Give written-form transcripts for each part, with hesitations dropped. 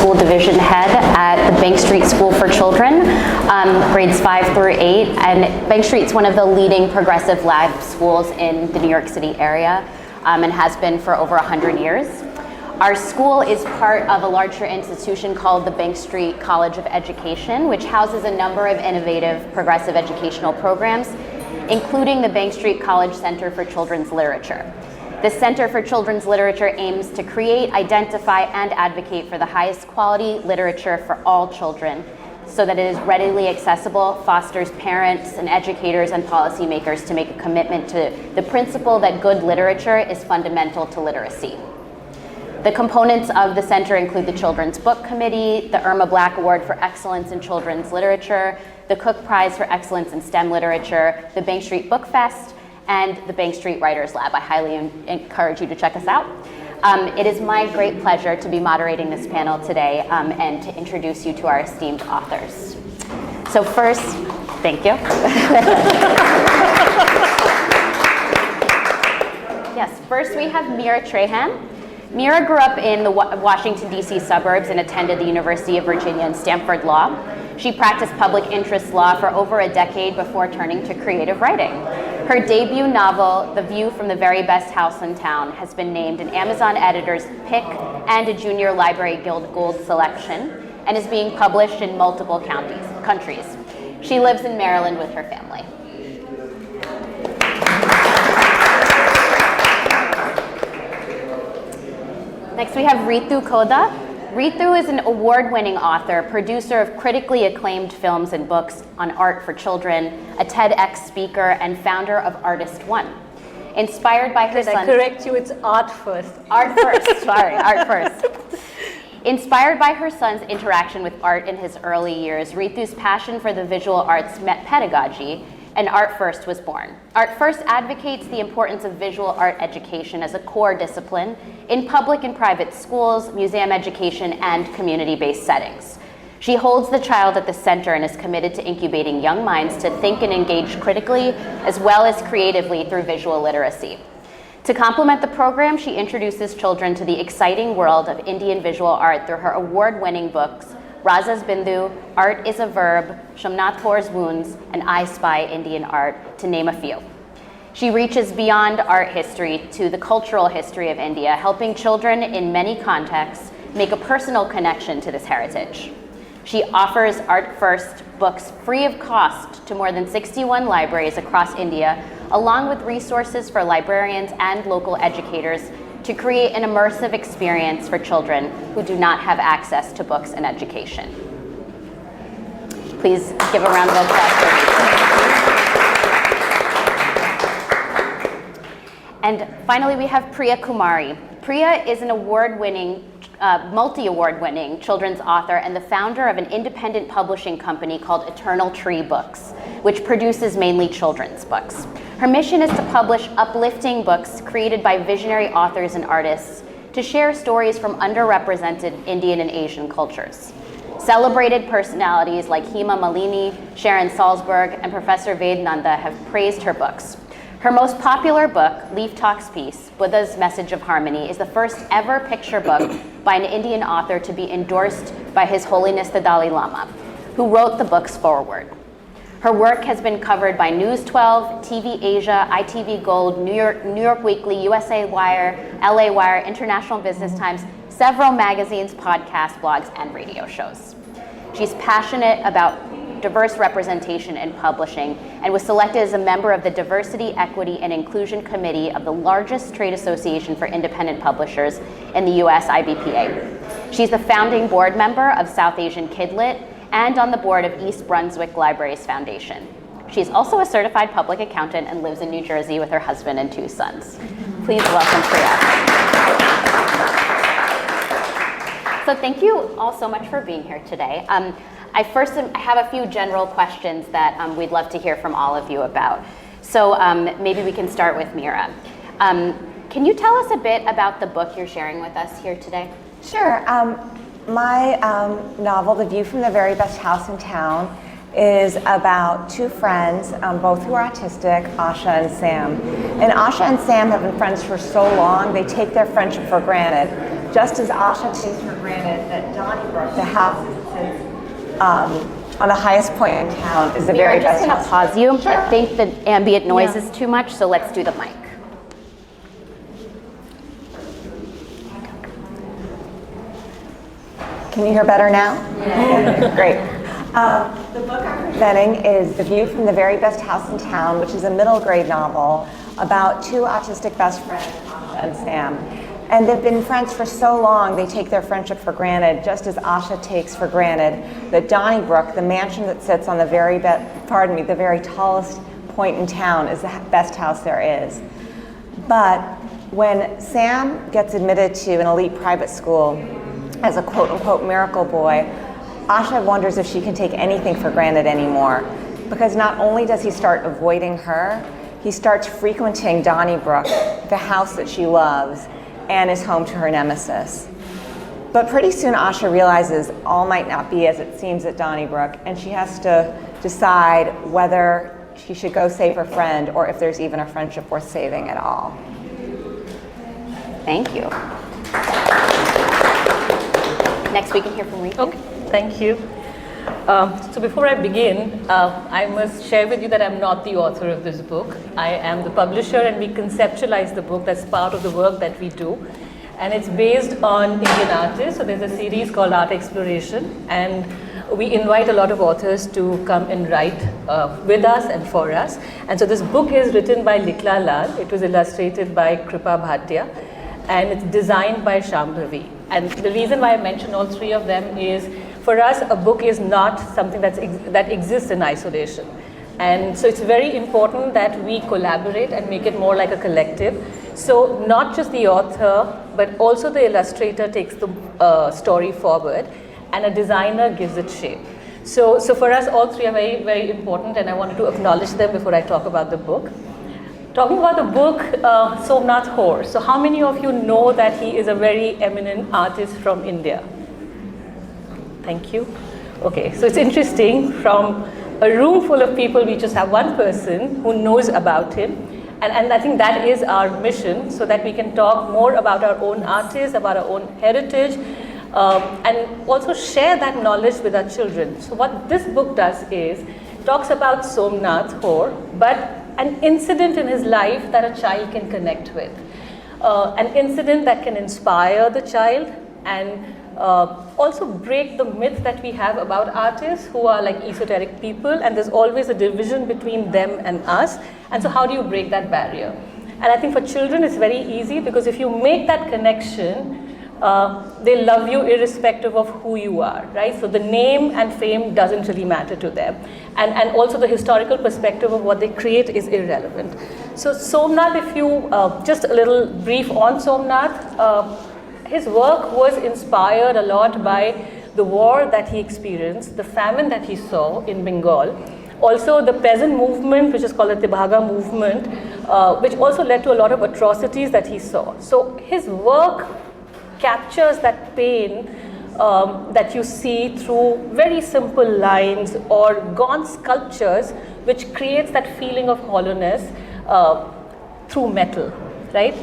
School Division Head at the Bank Street School for Children, grades 5 through 8. And Bank Street's one of the leading progressive lab schools in the New York City area, and has been for over 100 years. Our school is part of a larger institution called the Bank Street College of Education, which houses a number of innovative progressive educational programs, including the Bank Street College Center for Children's Literature. The Center for Children's Literature aims to create, identify, and advocate for the highest quality literature for all children so that it is readily accessible, fosters parents and educators and policymakers to make a commitment to the principle that good literature is fundamental to literacy. The components of the center include the Children's Book Committee, the Irma Black Award for Excellence in Children's Literature, the Cook Prize for Excellence in STEM Literature, the Bank Street Book Fest, and the Bank Street Writers Lab. I highly encourage you to check us out. It is my great pleasure to be moderating this panel today and to introduce you to our esteemed authors. So first, thank you. Yes, first we have Meera Trehan. Meera grew up in the Washington, D.C. suburbs and attended the University of Virginia and Stanford Law. She practiced public interest law for over a decade before turning to creative writing. Her debut novel, The View from the Very Best House in Town, has been named an Amazon Editor's Pick and a Junior Library Guild Gold selection, and is being published in multiple countries. She lives in Maryland with her family. Next we have Ritu Khoda. Ritu is an award-winning author, producer of critically acclaimed films and books on art for children, a TEDx speaker, and founder of Artist One. Inspired by her son— Did I correct you? It's art first. Art first, sorry, art first. Inspired by her son's interaction with art in his early years, Ritu's passion for the visual arts met pedagogy, and Art First was born. Art First advocates the importance of visual art education as a core discipline in public and private schools, museum education, and community-based settings. She holds the child at the center and is committed to incubating young minds to think and engage critically as well as creatively through visual literacy. To complement the program, she introduces children to the exciting world of Indian visual art through her award-winning books, Raza's Bindu, Art is a Verb, Somnath Hore's Wounds, and I Spy Indian Art, to name a few. She reaches beyond art history to the cultural history of India, helping children in many contexts make a personal connection to this heritage. She offers Art First books free of cost to more than 61 libraries across India, along with resources for librarians and local educators to create an immersive experience for children who do not have access to books and education. Please give a round of applause for Ritu. And finally, we have Priya Kumari. Priya is an multi-award winning children's author and the founder of an independent publishing company called Eternal Tree Books, which produces mainly children's books. Her mission is to publish uplifting books created by visionary authors and artists to share stories from underrepresented Indian and Asian cultures. Celebrated personalities like Hema Malini, Sharon Salzberg, and Professor Vednanda have praised her books. Her most popular book, Leaf Talks Peace, Buddha's Message of Harmony, is the first ever picture book by an Indian author to be endorsed by His Holiness the Dalai Lama, who wrote the book's foreword. Her work has been covered by News 12, TV Asia, ITV Gold, New York Weekly, USA Wire, LA Wire, International Business Times, several magazines, podcasts, blogs, and radio shows. She's passionate about diverse representation in publishing and was selected as a member of the Diversity, Equity, and Inclusion Committee of the largest trade association for independent publishers in the US, IBPA. She's the founding board member of South Asian Kidlit and on the board of East Brunswick Libraries Foundation. She's also a certified public accountant and lives in New Jersey with her husband and 2 sons. Please welcome Priya. So thank you all so much for being here today. I have a few general questions that we'd love to hear from all of you about. So maybe we can start with Meera. Can you tell us a bit about the book you're sharing with us here today? Sure. My novel, The View from the Very Best House in Town, is about 2 friends, both who are autistic, Asha and Sam. And Asha and Sam have been friends for so long, they take their friendship for granted, just as Asha takes for granted that Donnybrook, the house on the highest point in town, is the very best I'm house. just going to pause you. Sure. I think the ambient noise is too much, so let's do the mic. Can you hear better now? Yeah. Great. The book I'm presenting is The View from the Very Best House in Town, which is a middle grade novel about two autistic best friends, Asha and Sam. And they've been friends for so long, they take their friendship for granted, just as Asha takes for granted that Donnybrook, the mansion that sits on the very tallest point in town, is the best house there is. But when Sam gets admitted to an elite private school as a quote-unquote miracle boy, Asha wonders if she can take anything for granted anymore, because not only does he start avoiding her, he starts frequenting Donnybrook, the house that she loves, and is home to her nemesis. But pretty soon Asha realizes all might not be as it seems at Donnybrook, and she has to decide whether she should go save her friend or if there's even a friendship worth saving at all. Thank you. Next we can hear from Ritu. Okay, thank you. So before I begin, I must share with you that I'm not the author of this book. I am the publisher, and we conceptualize the book. That's part of the work that we do. And it's based on Indian artists. So there's a series called Art Exploration, and we invite a lot of authors to come and write with us and for us. And so this book is written by Likla Lal. It was illustrated by Kripa Bhatia, and it's designed by Shambhavi. And the reason why I mention all three of them is, for us, a book is not something that exists in isolation. And so it's very important that we collaborate and make it more like a collective. So not just the author, but also the illustrator takes the story forward, and a designer gives it shape. So for us, all three are very, very important, and I wanted to acknowledge them before I talk about the book. Talking about the book, Somnath Hore. So how many of you know that he is a very eminent artist from India? Thank you. Okay, so it's interesting, from a room full of people, we just have one person who knows about him. And I think that is our mission, so that we can talk more about our own artists, about our own heritage, and also share that knowledge with our children. So what this book does is, talks about Somnath Hore, but an incident in his life that a child can connect with. An incident that can inspire the child, and also break the myth that we have about artists who are like esoteric people, and there's always a division between them and us. And so how do you break that barrier? And I think for children it's very easy, because if you make that connection, they love you irrespective of who you are, right? So the name and fame doesn't really matter to them. And also the historical perspective of what they create is irrelevant. So Somnath, if you, just a little brief on Somnath, his work was inspired a lot by the war that he experienced, the famine that he saw in Bengal, also the peasant movement, which is called the Tibhaga movement, which also led to a lot of atrocities that he saw. So his work captures that pain that you see through very simple lines or gaunt sculptures, which creates that feeling of hollowness through metal, right?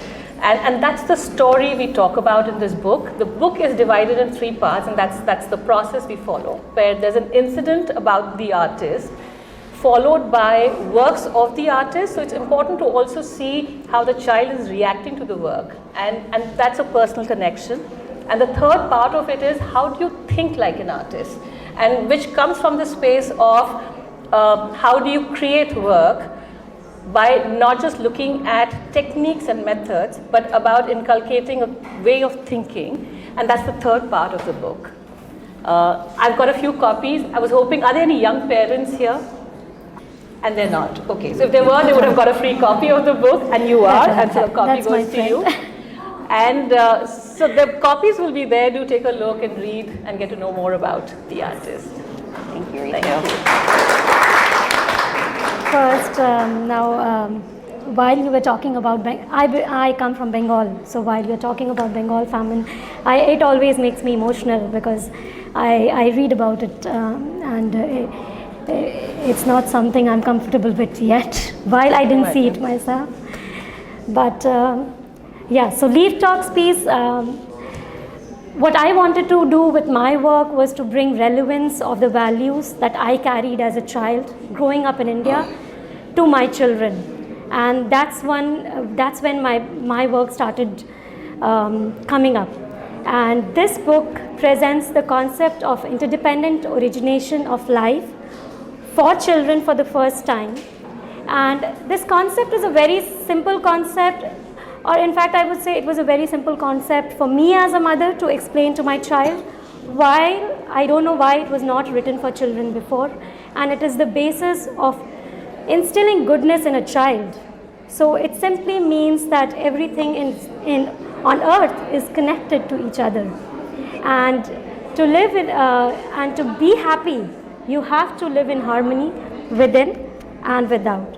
And that's the story we talk about in this book. The book is divided in three parts, and that's the process we follow, where there's an incident about the artist, followed by works of the artist. So it's important to also see how the child is reacting to the work, and that's a personal connection. And the third part of it is, how do you think like an artist, and which comes from the space of how do you create work by not just looking at techniques and methods, but about inculcating a way of thinking. And that's the third part of the book. I've got a few copies. I was hoping, are there any young parents here? And they're not. Okay, so if they were, they would have got a free copy of the book, and you are, and so a copy goes to you. And so the copies will be there. Do take a look and read and get to know more about the artist. Thank you, Ritu. Thank you. First, while you were talking about, I come from Bengal, so while you're talking about Bengal famine, it always makes me emotional, because I read about it, and it's not something I'm comfortable with yet, while I didn't see it myself. But yeah, so Leaf Talks piece, what I wanted to do with my work was to bring relevance of the values that I carried as a child growing up in India to my children. And that's when my work started coming up. And this book presents the concept of interdependent origination of life for children for the first time. And this concept is a very simple concept, or in fact I would say it was a very simple concept for me as a mother to explain to my child, while I don't know why it was not written for children before. And it is the basis of instilling goodness in a child. So it simply means that everything on earth is connected to each other. And to live in, and to be happy, you have to live in harmony within and without.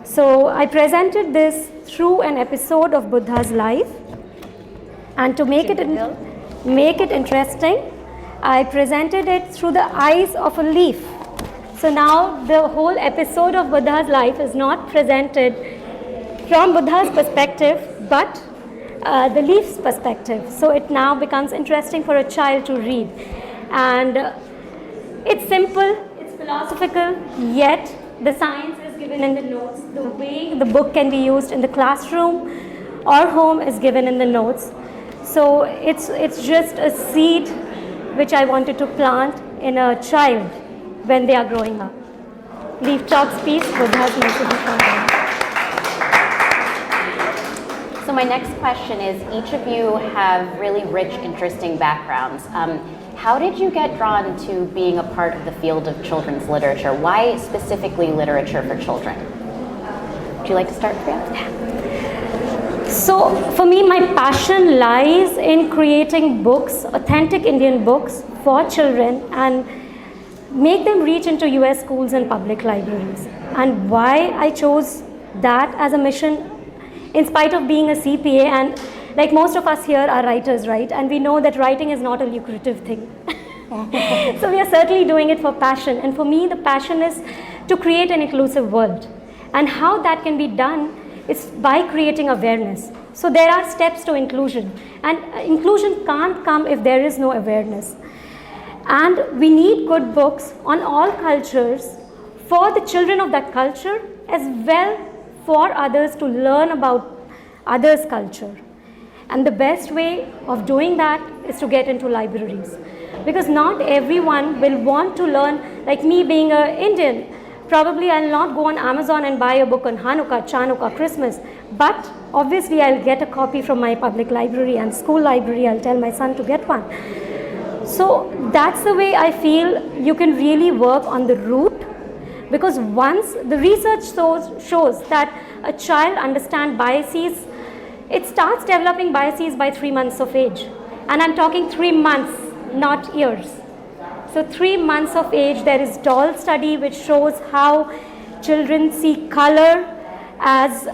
So I presented this through an episode of Buddha's life, and to make it interesting, I presented it through the eyes of a leaf. So now the whole episode of Buddha's life is not presented from Buddha's perspective, but the leaf's perspective. So it now becomes interesting for a child to read. And it's simple, it's philosophical, yet the science is given in the notes. The way the book can be used in the classroom or home is given in the notes. So it's just a seed which I wanted to plant in a child when they are growing up. Leaf talks peace, Buddha's message from God. So my next question is, each of you have really rich, interesting backgrounds. How did you get drawn to being a part of the field of children's literature? Why specifically literature for children? Would you like to start, Priya? So for me, my passion lies in creating books, authentic Indian books for children, and make them reach into US schools and public libraries. And why I chose that as a mission, in spite of being a CPA, and like most of us here are writers, right? And we know that writing is not a lucrative thing. So we are certainly doing it for passion. And for me, the passion is to create an inclusive world. And how that can be done is by creating awareness. So there are steps to inclusion. And inclusion can't come if there is no awareness. And we need good books on all cultures for the children of that culture, as well for others to learn about others' culture. And the best way of doing that is to get into libraries, because not everyone will want to learn. Like me being an Indian, probably I'll not go on Amazon and buy a book on Hanukkah, Chanukah, Christmas, but obviously I'll get a copy from my public library and school library. I'll tell my son to get one. So that's the way I feel you can really work on the root, because once the research shows that a child understands biases, it starts developing biases by 3 months of age. And I'm talking 3 months, not years. So 3 months of age, there is doll study which shows how children see color as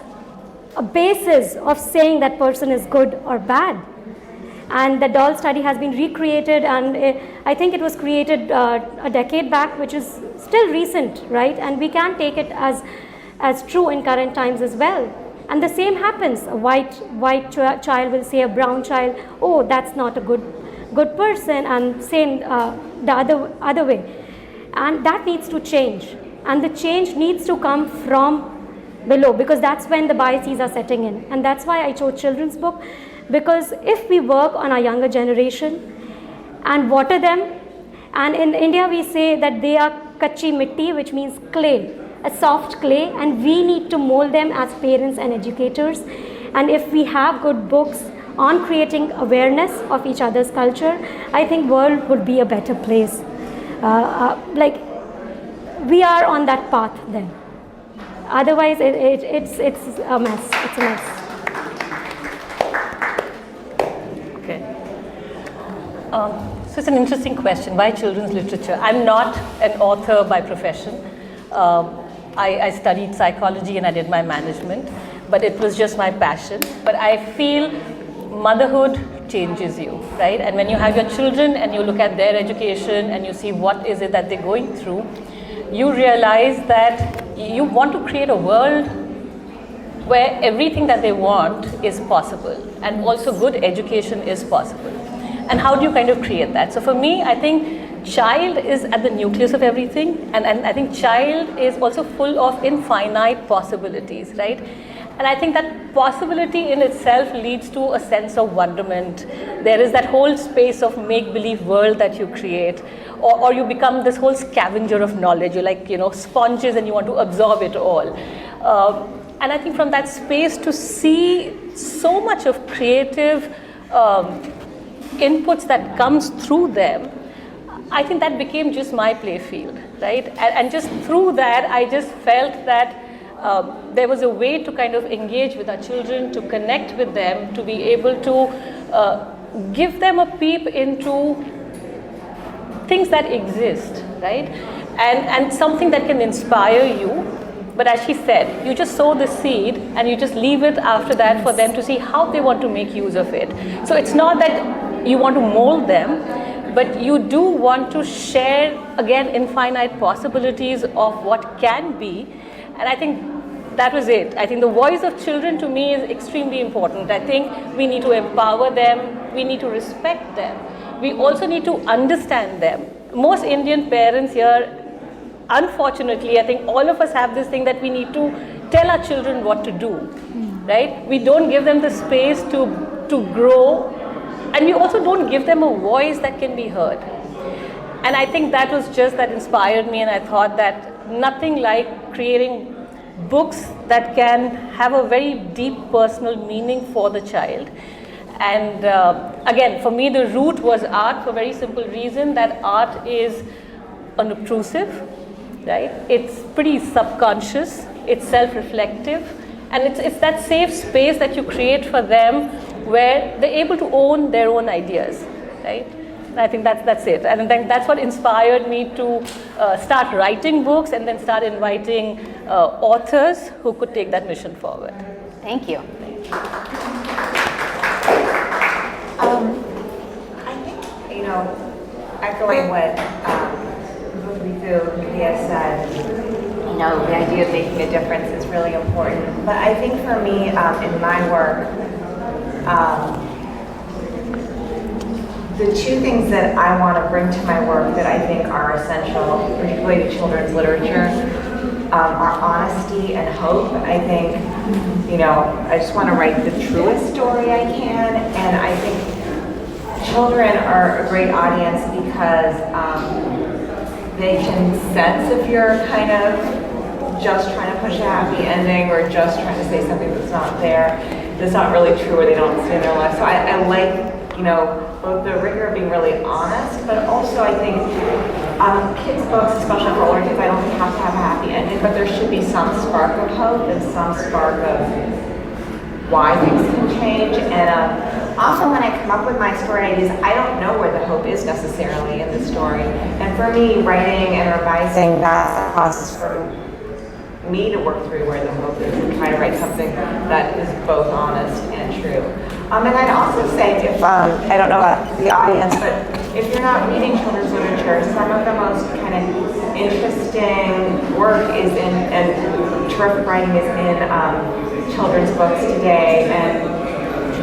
a basis of saying that person is good or bad. And the doll study has been recreated, and I think it was created a decade back, which is still recent, right? And we can take it as true in current times as well. And the same happens. A white child will say a brown child, oh, that's not a good person, and same the other way. And that needs to change. And the change needs to come from below, because that's when the biases are setting in. And that's why I chose children's book, because if we work on our younger generation and water them, and in India we say that they are kachi mitti, which means clay, a soft clay, and we need to mold them as parents and educators. And if we have good books on creating awareness of each other's culture, I think world would be a better place. Like we are on that path then. Otherwise, it's a mess. It's a mess. Okay. So it's an interesting question. Why children's literature? I'm not an author by profession. I studied psychology and I did my management, but it was just my passion. But I feel motherhood changes you, right? And when you have your children and you look at their education and you see what is it that they're going through, you realize that you want to create a world where everything that they want is possible, and also good education is possible. And how do you kind of create that? So for me, I think child is at the nucleus of everything, and I think child is also full of infinite possibilities, right? And I think that possibility in itself leads to a sense of wonderment. There is that whole space of make-believe world that you create, or you become this whole scavenger of knowledge. You're like, sponges, and you want to absorb it all. And I think from that space to see so much of creative inputs that comes through them, I think that became just my play field, right? And just through that, I just felt that there was a way to kind of engage with our children, to connect with them, to be able to give them a peep into things that exist, right? And something that can inspire you. But as she said, you just sow the seed and you just leave it after that for them to see how they want to make use of it. So it's not that you want to mold them, but you do want to share, again, infinite possibilities of what can be. And I think that was it. I think the voice of children to me is extremely important. I think we need to empower them. We need to respect them. We also need to understand them. Most Indian parents here, unfortunately, I think all of us have this thing that we need to tell our children what to do, right? We don't give them the space to grow, and we also don't give them a voice that can be heard. And I think that was just that inspired me, and I thought that nothing like creating books that can have a very deep personal meaning for the child. And again, for me, the root was art for a very simple reason that art is unobtrusive, right? It's pretty subconscious, it's self-reflective, and it's that safe space that you create for them where they're able to own their own ideas, right? I think that's it. And then that's what inspired me to start writing books and then start inviting authors who could take that mission forward. Thank you. I think, echoing what Ritu and Priya said, the idea of making a difference is really important. But I think for me, in my work, the two things that I want to bring to my work that I think are essential, particularly to children's literature, are honesty and hope. I think, I just want to write the truest story I can, and I think children are a great audience because they can sense if you're kind of just trying to push a happy ending or just trying to say something that's not there, that's not really true, or they don't see in their life. So I like, both the rigor of being really honest, but also I think kids' books, especially for older kids, I don't think have to have a happy ending, but there should be some spark of hope and some spark of why things can change. And often when I come up with my story ideas, I don't know where the hope is necessarily in the story. And for me, writing and revising, that's a process for me to work through where the hope is and try to write something that is both honest and true. And I'd also say, if I don't know about the audience, but if you're not reading children's literature, some of the most kind of interesting work is in, and terrific writing is in children's books today. And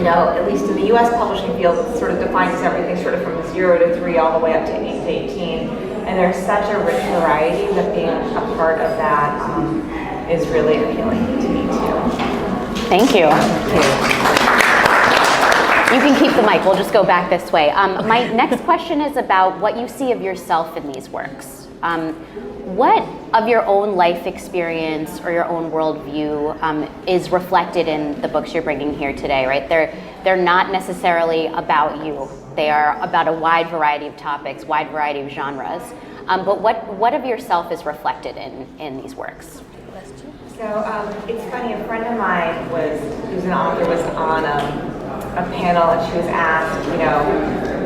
at least in the U.S. publishing field, it sort of defines everything sort of from 0 to 3 all the way up to 8 to 18. And there's such a rich variety that being a part of that is really appealing to me too. Thank you. You can keep the mic. We'll just go back this way. My next question is about what you see of yourself in these works. What of your own life experience or your own worldview is reflected in the books you're bringing here today, right? They're not necessarily about you. They are about a wide variety of topics, wide variety of genres. But what of yourself is reflected in these works? So it's funny, a friend of mine who's an author, was on a panel, and she was asked,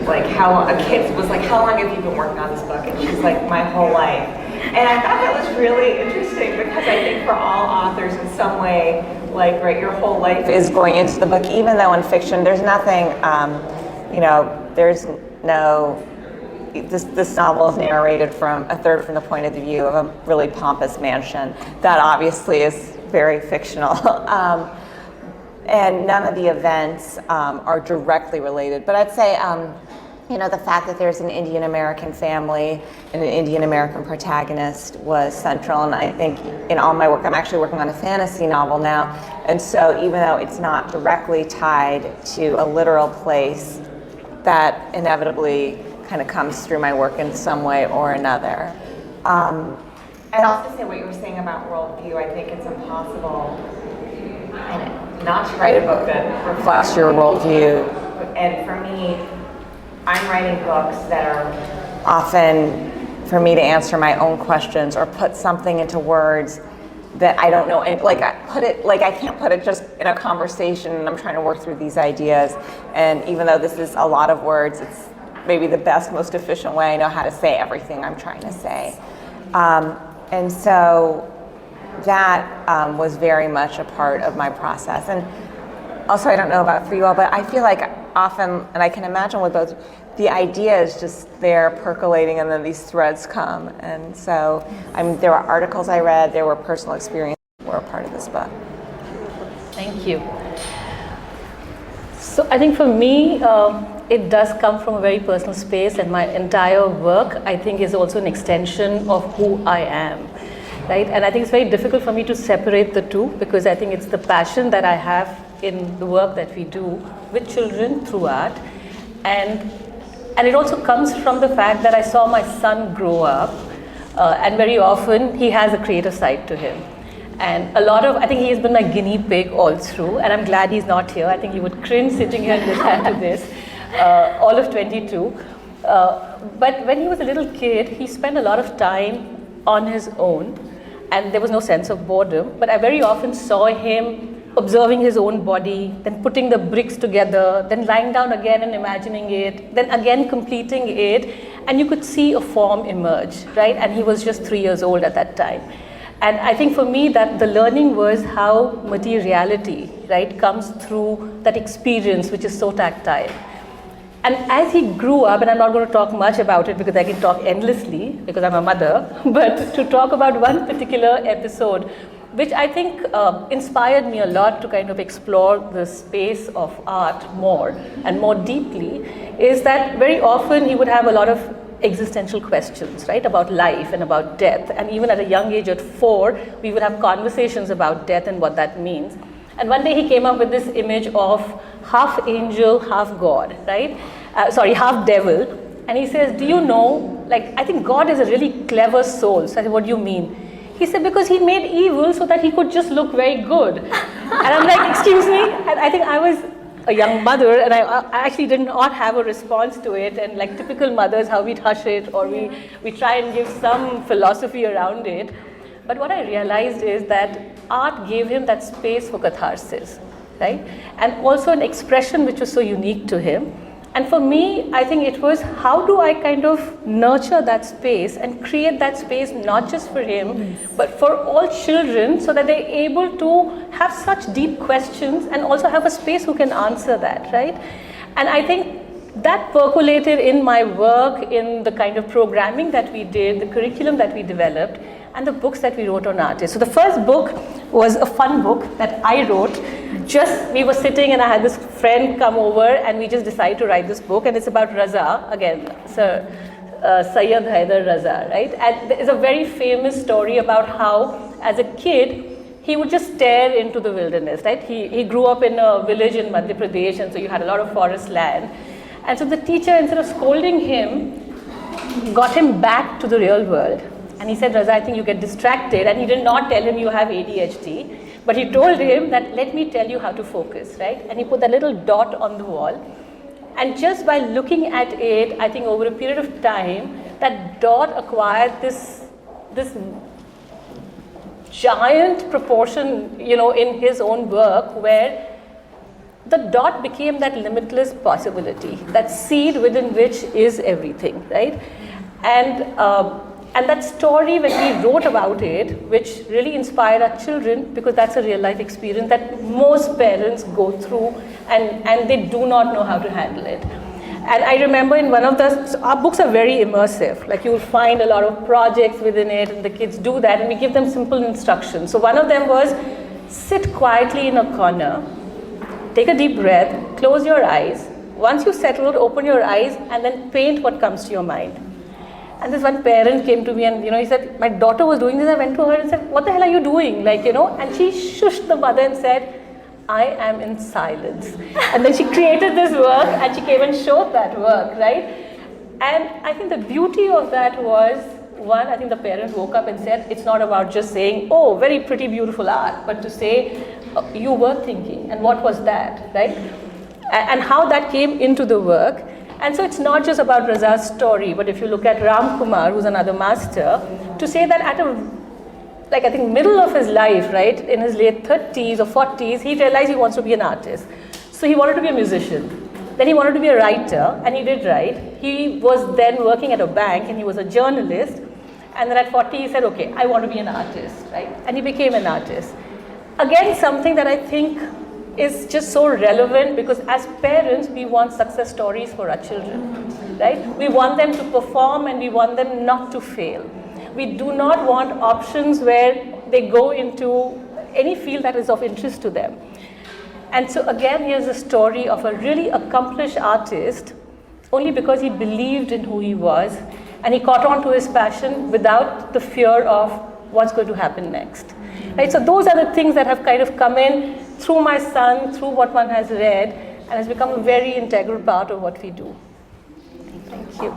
like how long have you been working on this book? And she's like, my whole life. And I thought that was really interesting because I think for all authors in some way, like, right, your whole life is going into the book, even though in fiction there's nothing, there's no, this novel is narrated from a third from the point of view of a really pompous mansion. That obviously is very fictional. And none of the events are directly related. But I'd say the fact that there's an Indian American family and an Indian American protagonist was central. And I think in all my work, I'm actually working on a fantasy novel now. And so even though it's not directly tied to a literal place, that inevitably kind of comes through my work in some way or another. And also say what you were saying about worldview. I think it's impossible not to write a book that reflects your worldview. And for me, I'm writing books that are often for me to answer my own questions or put something into words that I don't know. And I can't put it just in a conversation, and I'm trying to work through these ideas. And even though this is a lot of words, it's maybe the best, most efficient way I know how to say everything I'm trying to say. And so that was very much a part of my process. And also, I don't know about for you all, but I feel like often, and I can imagine with both, the idea is just there percolating, and then these threads come. And so there were articles I read, there were personal experiences that were a part of this book. Thank you. So I think for me, it does come from a very personal space, and my entire work, I think, is also an extension of who I am. Right? And I think it's very difficult for me to separate the two, because I think it's the passion that I have in the work that we do with children through art. And it also comes from the fact that I saw my son grow up, and very often he has a creative side to him. And I think he has been my guinea pig all through, and I'm glad he's not here. I think he would cringe sitting here and listening to this, all of 22. But when he was a little kid, he spent a lot of time on his own, and there was no sense of boredom. But I very often saw him observing his own body, then putting the bricks together, then lying down again and imagining it, then again completing it, and you could see a form emerge, right? And he was just 3 years old at that time. And I think for me that the learning was how materiality, right, comes through that experience which is so tactile. And as he grew up, and I'm not going to talk much about it because I can talk endlessly because I'm a mother, but to talk about one particular episode which I think inspired me a lot to kind of explore the space of art more and more deeply, is that very often he would have a lot of existential questions, right, about life and about death. And even at a young age, at 4, we would have conversations about death and what that means. And one day he came up with this image of half angel, half God, right? Half devil. And he says, do you know, I think God is a really clever soul. So I said, what do you mean? He said, because he made evil so that he could just look very good. And I'm like, excuse me? And I think I was a young mother, and I actually did not have a response to it. And like typical mothers, how we'd hush it, or we try and give some philosophy around it. But what I realized is that art gave him that space for catharsis, right? And also an expression which was so unique to him. And for me, I think it was, how do I kind of nurture that space and create that space not just for him, but for all children, so that they're able to have such deep questions and also have a space who can answer that, right? And I think that percolated in my work, in the kind of programming that we did, the curriculum that we developed, and the books that we wrote on artists. So the first book was a fun book that I wrote. We were sitting and I had this friend come over and we just decided to write this book, and it's about Raza, again, Sir Sayyid Haider Raza, right? And there is a very famous story about how, as a kid, he would just stare into the wilderness, right? He grew up in a village in Madhya Pradesh, and so you had a lot of forest land. And so the teacher, instead of scolding him, got him back to the real world. And he said, Raza, I think you get distracted. And he did not tell him you have ADHD, but he told him that, let me tell you how to focus, right? And he put that little dot on the wall. And just by looking at it, I think over a period of time, that dot acquired this giant proportion, in his own work, where the dot became that limitless possibility, that seed within which is everything, right? And that story, when we wrote about it, which really inspired our children, because that's a real life experience that most parents go through, and they do not know how to handle it. And I remember in one of our books are very immersive, like you'll find a lot of projects within it, and the kids do that, and we give them simple instructions. So one of them was, sit quietly in a corner, take a deep breath, close your eyes, once you settled, open your eyes and then paint what comes to your mind. And this one parent came to me and, he said, my daughter was doing this. I went to her and said, what the hell are you doing? And she shushed the mother and said, I am in silence. And then she created this work and she came and showed that work, right? And I think the beauty of that was, one, I think the parent woke up and said, it's not about just saying, oh, very pretty, beautiful art, but to say, you were thinking, and what was that, right? And how that came into the work. And so it's not just about Raza's story, but if you look at Ram Kumar, who's another master, to say that at I think middle of his life, right, in his late 30s or 40s, he realized he wants to be an artist. So he wanted to be a musician. Then he wanted to be a writer, and he did write. He was then working at a bank, and he was a journalist. And then at 40, he said, okay, I want to be an artist, right? And he became an artist. Again, something that I think is just so relevant, because as parents, we want success stories for our children, right? We want them to perform and we want them not to fail. We do not want options where they go into any field that is of interest to them. And so again, here's a story of a really accomplished artist, only because he believed in who he was and he caught on to his passion without the fear of what's going to happen next. Right? So those are the things that have kind of come in through my son, through what one has read, and has become a very integral part of what we do. Thank you.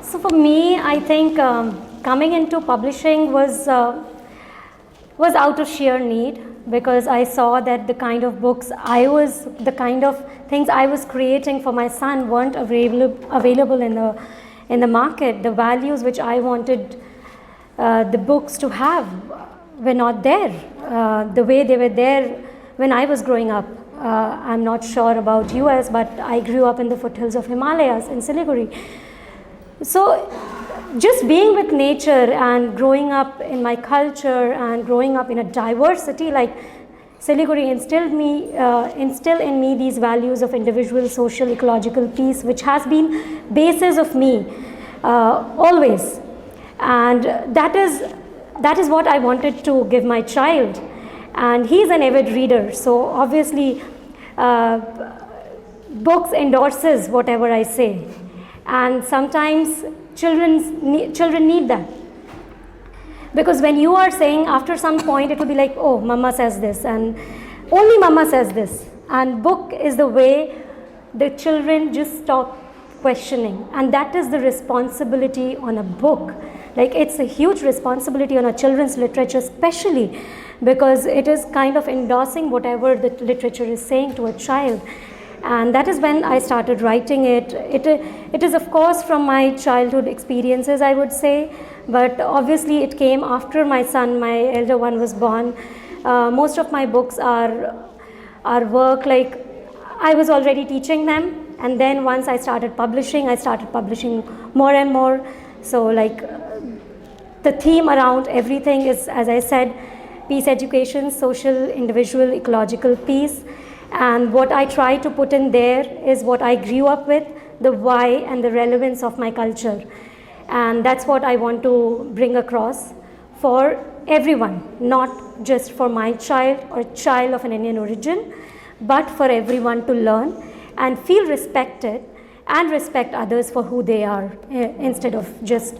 So for me, I think coming into publishing was out of sheer need, because I saw that the kind of the kind of things I was creating for my son weren't available in the market. The values which I wanted the books to have were not there the way they were there when I was growing up. I'm not sure about US, but I grew up in the foothills of Himalayas in Siliguri. So just being with nature and growing up in my culture and growing up in a diversity like Siliguri instilled in me these values of individual, social, ecological peace, which has been basis of me always. And that is what I wanted to give my child. And he's an avid reader, so obviously books endorses whatever I say. And sometimes children need that. Because when you are saying, after some point it will be like, oh, mama says this, and only mama says this. And book is the way the children just stop questioning. And that is the responsibility on a book. Like, it's a huge responsibility on a children's literature, especially because it is kind of endorsing whatever the literature is saying to a child. And that is when I started writing it. It is of course from my childhood experiences, I would say, but obviously it came after my son, my elder one, was born. Most of my books are work like I was already teaching them, and then once I started publishing more and more. So like the theme around everything is, as I said, peace education, social, individual, ecological peace. And what I try to put in there is what I grew up with, the why and the relevance of my culture. And that's what I want to bring across for everyone, not just for my child or child of an Indian origin, but for everyone to learn and feel respected and respect others for who they are, instead of just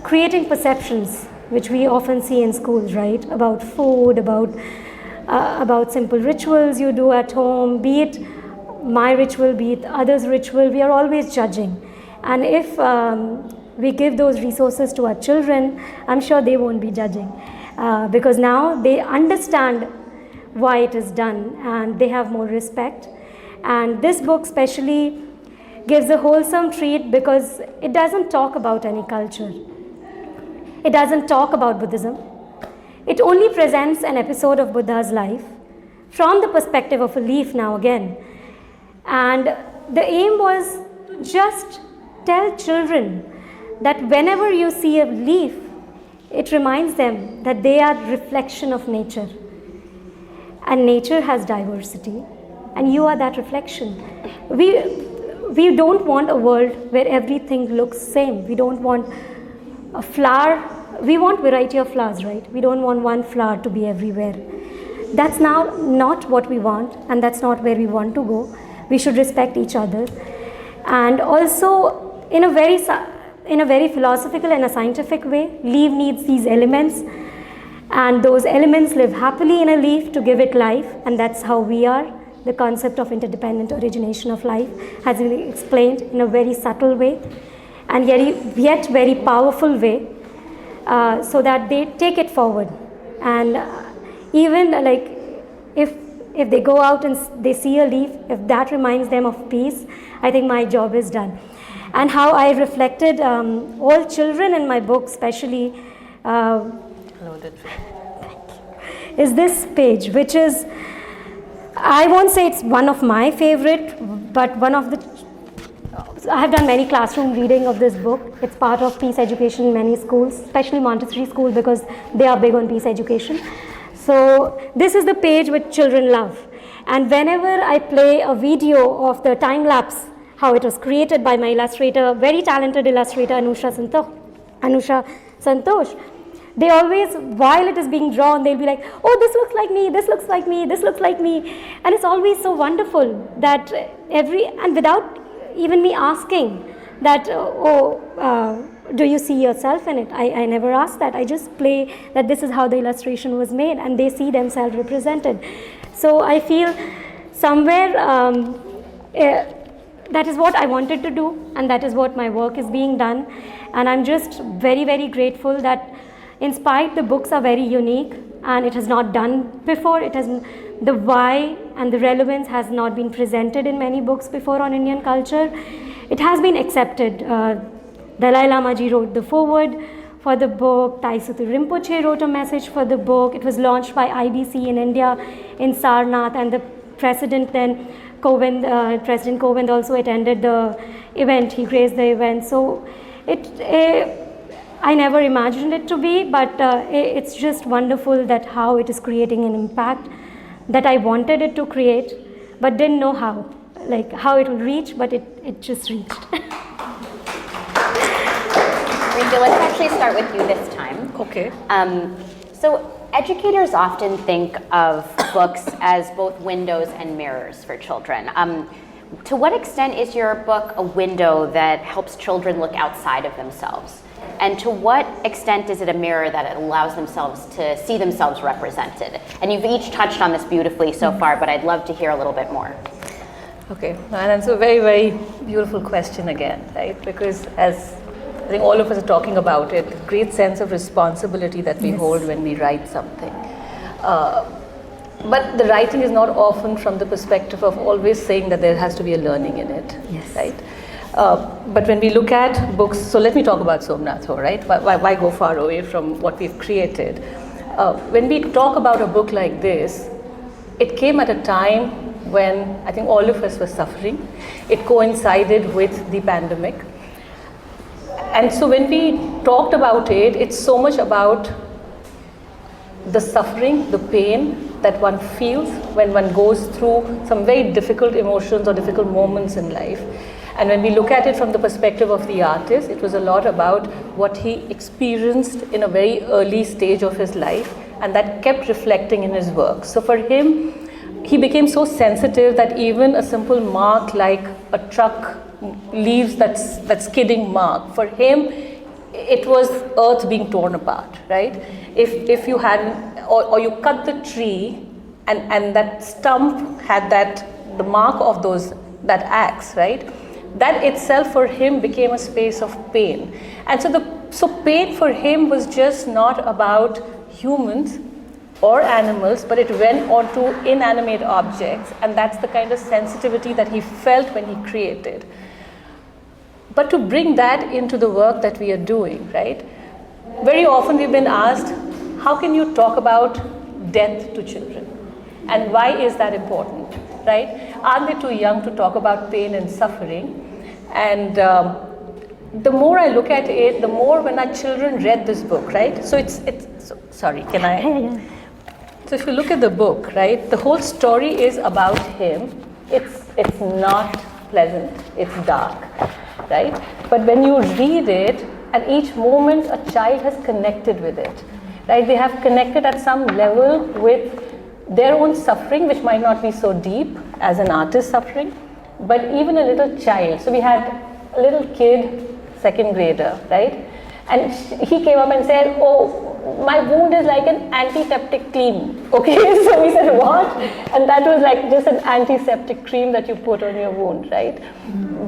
creating perceptions, which we often see in schools, right? About food, about simple rituals you do at home, be it my ritual, be it others' ritual, we are always judging. And if we give those resources to our children, I'm sure they won't be judging, because now they understand why it is done and they have more respect. And this book especially gives a wholesome treat because it doesn't talk about any culture. It doesn't talk about Buddhism. It only presents an episode of Buddha's life from the perspective of a leaf now again. And the aim was just tell children that whenever you see a leaf, it reminds them that they are reflection of nature. And nature has diversity, and you are that reflection. We don't want a world where everything looks same. We don't want a flower we want variety of flowers, right? We don't want one flower to be everywhere. That's now not what we want, and that's not where we want to go. We should respect each other. And also, in a very philosophical and a scientific way, leaf needs these elements, and those elements live happily in a leaf to give it life, and that's how we are. The concept of interdependent origination of life has been explained in a very subtle way, and yet very powerful way, so that they take it forward. And even like if they go out and they see a leaf, if that reminds them of peace, I think my job is done. And how I reflected all children in my book, especially, is this page, which is, I won't say it's one of my favorite, but one of the, I have done many classroom reading of this book. It's part of peace education in many schools, especially Montessori school, because they are big on peace education. So this is the page which children love. And whenever I play a video of the time lapse, how it was created by my illustrator, very talented illustrator, Anusha Santosh, they always, while it is being drawn, they'll be like, oh, this looks like me, this looks like me, this looks like me. And it's always so wonderful that and without even me asking that, do you see yourself in it? I never ask that. I just play that this is how the illustration was made, and they see themselves represented. So I feel somewhere that is what I wanted to do, and that is what my work is being done. And I'm just very, very grateful that in spite the books are very unique and it has not done before. The why and the relevance has not been presented in many books before on Indian culture. It has been accepted. Dalai Lama ji wrote the foreword for the book. Tai Sutu Rinpoche wrote a message for the book. It was launched by IBC in India in Sarnath, and the president then, President Kovind also attended the event. He graced the event. So I never imagined it to be, but it's just wonderful that how it is creating an impact that I wanted it to create, but didn't know how it will reach, but it just reached. Ritu, let's actually start with you this time. Okay. So educators often think of books as both windows and mirrors for children. To what extent is your book a window that helps children look outside of themselves? And to what extent is it a mirror that allows themselves to see themselves represented? And you've each touched on this beautifully so far, but I'd love to hear a little bit more. Okay, and that's a very, very beautiful question again, right? Because as I think all of us are talking about it, great sense of responsibility that we hold when we write something. But the writing is not often from the perspective of always saying that there has to be a learning in it, right? But when we look at books, so let me talk about Somnath Hore, right? Why go far away from what we've created? When we talk about a book like this, it came at a time when I think all of us were suffering. It coincided with the pandemic. And so when we talked about it, it's so much about the suffering, the pain that one feels when one goes through some very difficult emotions or difficult moments in life. And when we look at it from the perspective of the artist, it was a lot about what he experienced in a very early stage of his life, and that kept reflecting in his work. So for him, he became so sensitive that even a simple mark like a truck leaves that skidding mark, for him, it was earth being torn apart, right? If you had, or you cut the tree and that stump had the mark of that axe, right? That itself for him became a space of pain. And so pain for him was just not about humans or animals, but it went on to inanimate objects, and that's the kind of sensitivity that he felt when he created. But to bring that into the work that we are doing, right? Very often we've been asked, how can you talk about death to children? And why is that important, right? Aren't they too young to talk about pain and suffering? And the more I look at it, the more when our children read this book, right? So sorry, can I? So if you look at the book, right, the whole story is about him. It's not pleasant, it's dark, right? But when you read it, and each moment a child has connected with it, right? They have connected at some level with their own suffering, which might not be so deep as an artist suffering, but even a little child. So we had a little kid, second grader, right? And he came up and said, oh, my wound is like an antiseptic cream. Okay, so we said, what? And that was like just an antiseptic cream that you put on your wound, right?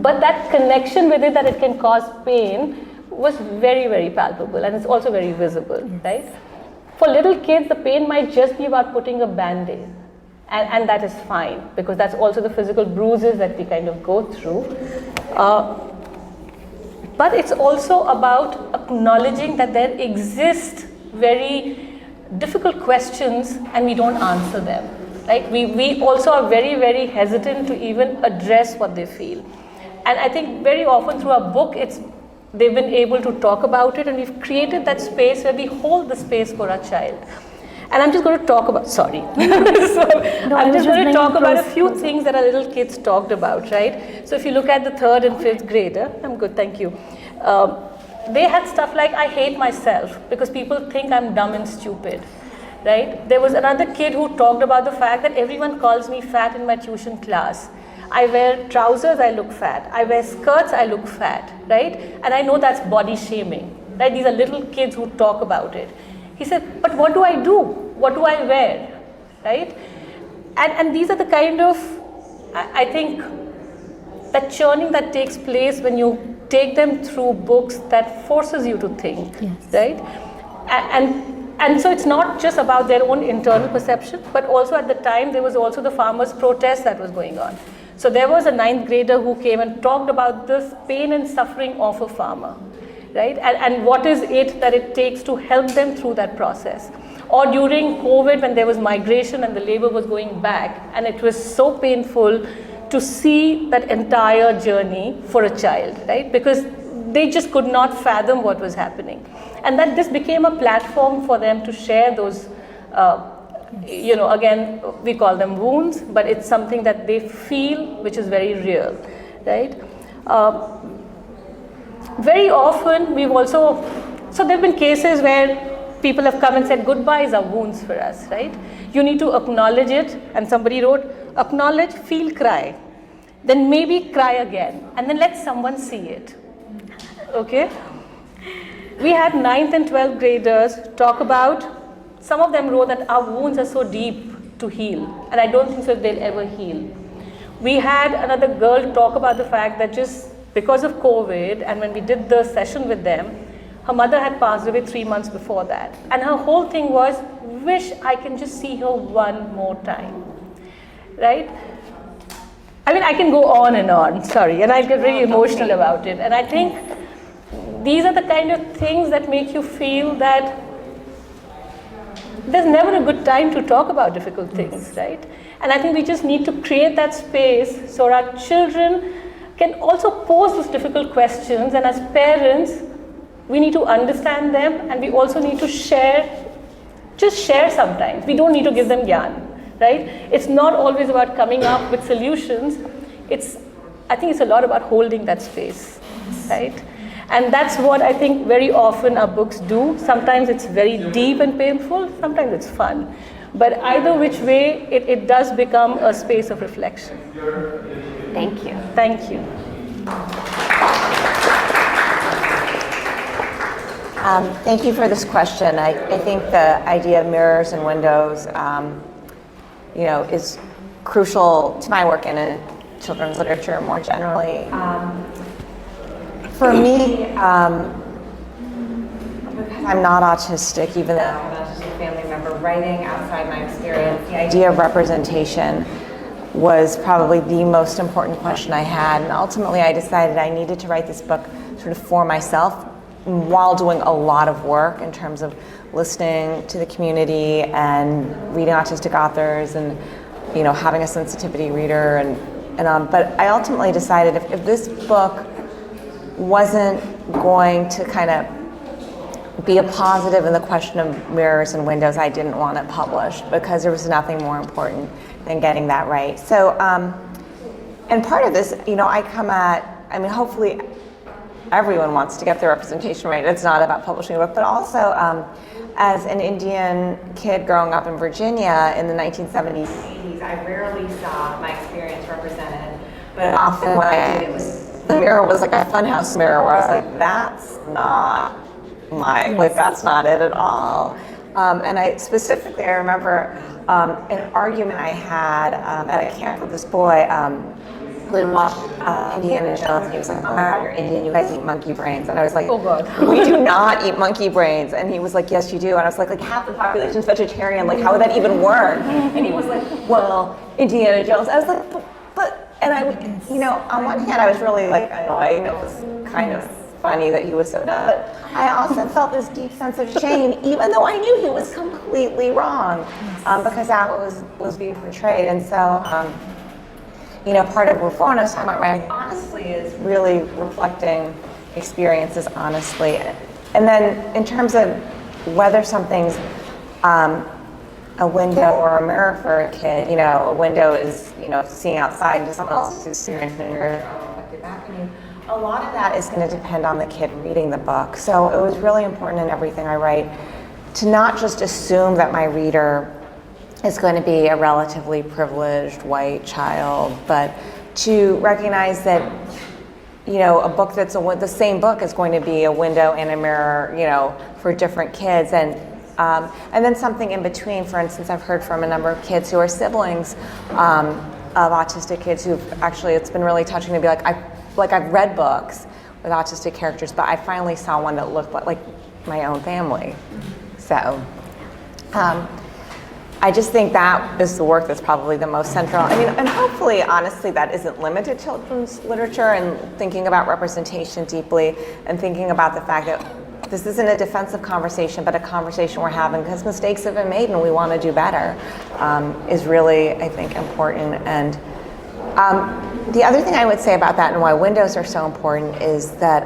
But that connection with it, that it can cause pain, was very, very palpable, and it's also very visible, right? For little kids, the pain might just be about putting a band-aid, and that is fine, because that's also the physical bruises that we kind of go through. But it's also about acknowledging that there exist very difficult questions and we don't answer them, right? We also are very, very hesitant to even address what they feel. And I think very often through our book, they've been able to talk about it, and we've created that space where we hold the space for our child. And I'm just going to talk about, sorry. I'm just going to talk about a few things that our little kids talked about, right? So if you look at the 3rd and 5th grader, I'm good, thank you. They had stuff like, I hate myself because people think I'm dumb and stupid, right? There was another kid who talked about the fact that everyone calls me fat in my tuition class. I wear trousers, I look fat. I wear skirts, I look fat, right? And I know that's body shaming, right? These are little kids who talk about it. He said, but what do I do? What do I wear, right? And these are the kind of, I think, that churning that takes place when you take them through books that forces you to think, right? And so it's not just about their own internal perception, but also at the time there was also the farmers' protest that was going on. So there was a 9th grader who came and talked about this pain and suffering of a farmer, right? And what is it that it takes to help them through that process? Or during COVID, when there was migration and the labor was going back, and it was so painful to see that entire journey for a child, right? Because they just could not fathom what was happening. And that this became a platform for them to share those, again, we call them wounds, but it's something that they feel, which is very real, right? Very often, so there have been cases where people have come and said, goodbyes are wounds for us, right? You need to acknowledge it, and somebody wrote, acknowledge, feel, cry. Then maybe cry again, and then let someone see it, okay? We had 9th and 12th graders talk about, some of them wrote that our wounds are so deep to heal, and I don't think so they'll ever heal. We had another girl talk about the fact that just because of COVID, and when we did the session with them, her mother had passed away 3 months before that. And her whole thing was, wish I can just see her one more time, right? I mean, I can go on and on, sorry, and I get very emotional about it. And I think these are the kind of things that make you feel that there's never a good time to talk about difficult things, right? And I think we just need to create that space so our children can also pose those difficult questions, and as parents, we need to understand them, and we also need to share, just share sometimes. We don't need to give them gyan, right? It's not always about coming up with solutions. I think it's a lot about holding that space, right? And that's what I think very often our books do. Sometimes it's very deep and painful, sometimes it's fun. But either which way, it does become a space of reflection. Thank you. Thank you. Thank you for this question. I think the idea of mirrors and windows, is crucial to my work in children's literature more generally. For me, because I'm not autistic, even though I'm an autistic family member, writing outside my experience, the idea of representation was probably the most important question I had. And ultimately, I decided I needed to write this book sort of for myself while doing a lot of work in terms of listening to the community and reading autistic authors and having a sensitivity reader and but I ultimately decided if this book wasn't going to kind of be a positive in the question of mirrors and windows, I didn't want it published because there was nothing more important than getting that right. So, and part of this, hopefully everyone wants to get their representation right. It's not about publishing a book, but also as an Indian kid growing up in Virginia in the 1970s and 80s, I rarely saw my experience represented, but often when I did, the mirror was like a funhouse mirror where I was like, that's not that's not it at all. And I remember an argument I had at a camp with this boy who had watched Indiana Jones. He was like, oh my God, you're Indian, you guys eat monkey brains. And I was like, Oh God. We do not eat monkey brains. And he was like, yes, you do. And I was like half the population's vegetarian, like how would that even work? And he was like, well, Indiana Jones. I was like, but, and I, on one hand I was really like annoyed. It was kind of funny that he was so dumb. But I also felt this deep sense of shame, even though I knew he was completely wrong, because that was being portrayed. And so, part of reform I was talking about writing honestly is really reflecting experiences honestly. And then in terms of whether something's a window or a mirror for a kid, a window is, seeing outside into someone else's experience and you're reflected back on you. A lot of that is going to depend on the kid reading the book. So it was really important in everything I write to not just assume that my reader is going to be a relatively privileged white child, but to recognize that, a book that's the same book is going to be a window and a mirror, for different kids. And then something in between. For instance, I've heard from a number of kids who are siblings of autistic kids who've actually, it's been really touching to be like, I've read books with autistic characters, but I finally saw one that looked like my own family. So I just think that is the work that's probably the most central. And hopefully, honestly, that isn't limited to children's literature, and thinking about representation deeply and thinking about the fact that this isn't a defensive conversation, but a conversation we're having because mistakes have been made and we want to do better, is really, I think, important. And the other thing I would say about that and why windows are so important is that